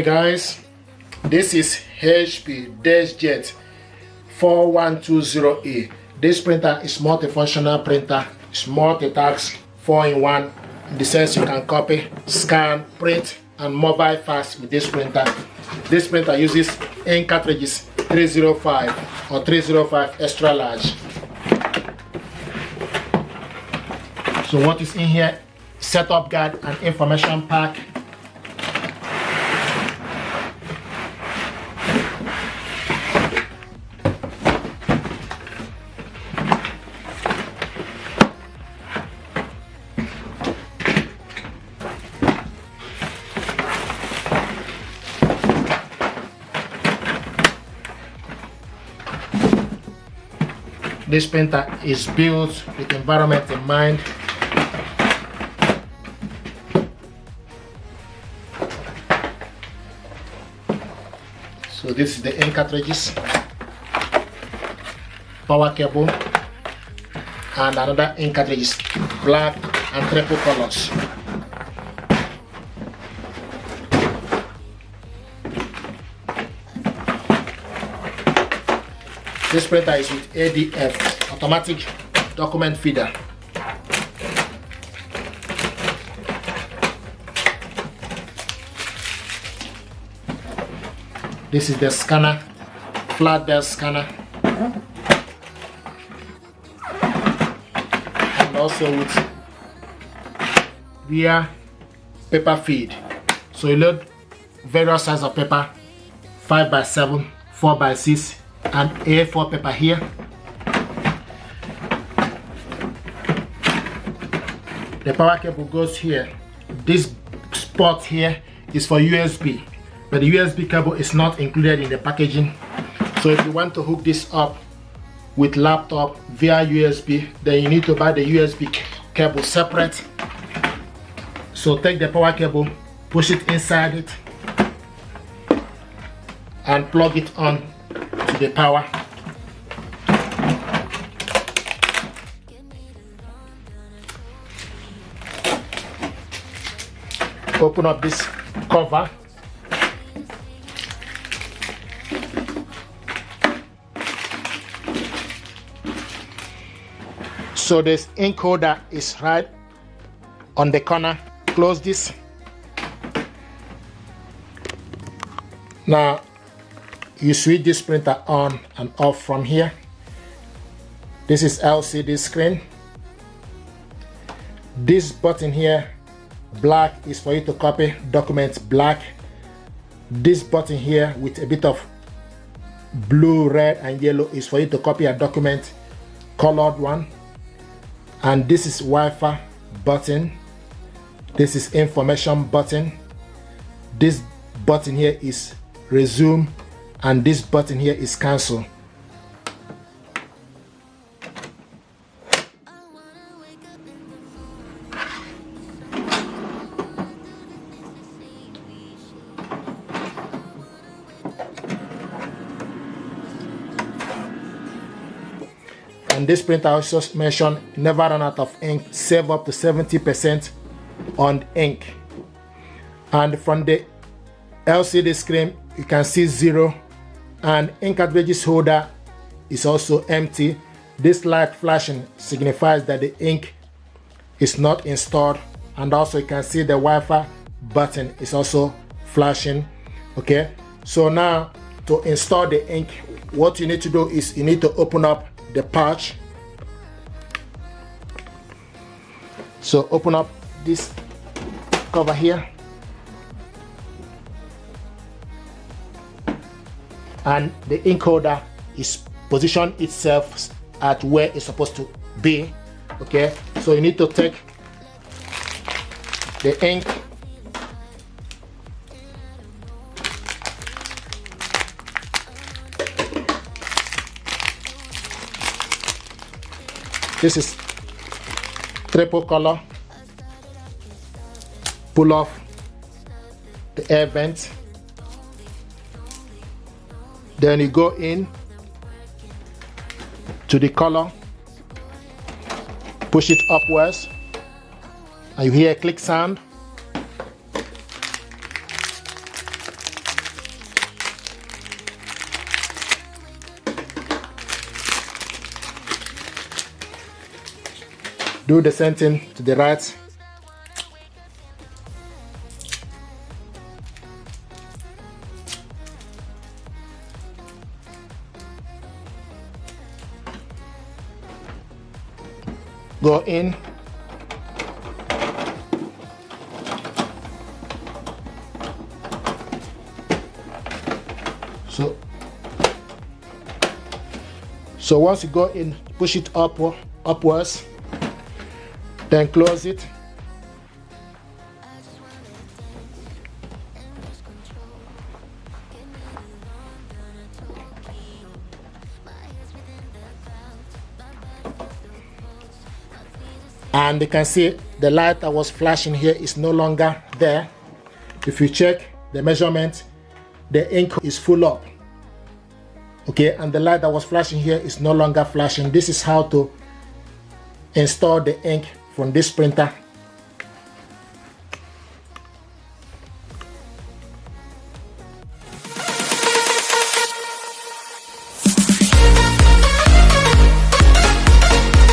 Okay guys, this is HP DeskJet 4120e. This printer is multifunctional printer. It's multitask, 4-in-1, in the sense you can copy, scan, print, and mobile fast with this printer. This printer uses ink cartridges 305 or 305 extra large. So what is in here? Setup guide and information pack. This printer is built with environment in mind. So this is the ink cartridges, power cable, and another ink cartridges, black and triple colors. This printer is with ADF, automatic document feeder. This is the scanner, flat bed scanner, and also with via paper feed. So you load various sizes of paper, 5x7, 4x6, and A4 paper here. The power cable goes here. This spot here is for USB, but the USB cable is not included in the packaging. So if you want to hook this up with laptop via USB, then you need to buy the USB cable separate. So take the power cable, push it inside it, and plug it on to the power. Open up this cover. So this ink holder is right on the corner. Close this. Now you switch this printer on and off from here. This is LCD screen. This button here, black, is for you to copy documents, black. This button here with a bit of blue, red, and yellow is for you to copy a document, colored one. And this is Wi-Fi button. This is information button. This button here is resume, and this button here is cancel. And this printer also mentioned never run out of ink, save up to 70% on ink. And from the LCD screen you can see 0, and ink cartridges holder is also empty. This light flashing signifies that the ink is not installed, and also you can see the Wi-Fi button is also flashing. Okay, so now to install the ink, what you need to do is you need to open up the pouch. So open up this cover here, and the ink holder is positioned itself at where it's supposed to be. Okay, so you need to take the ink this is triple color. Pull off the air vent, then you go in to the color, push it upwards, and you hear a click sound. Do the same thing to the right. Go in. So once you go in, push it upwards, then close it. And you can see the light that was flashing here is no longer there. If you check the measurement, the ink is full up. Okay, and the light that was flashing here is no longer flashing. This is how to install the ink from this printer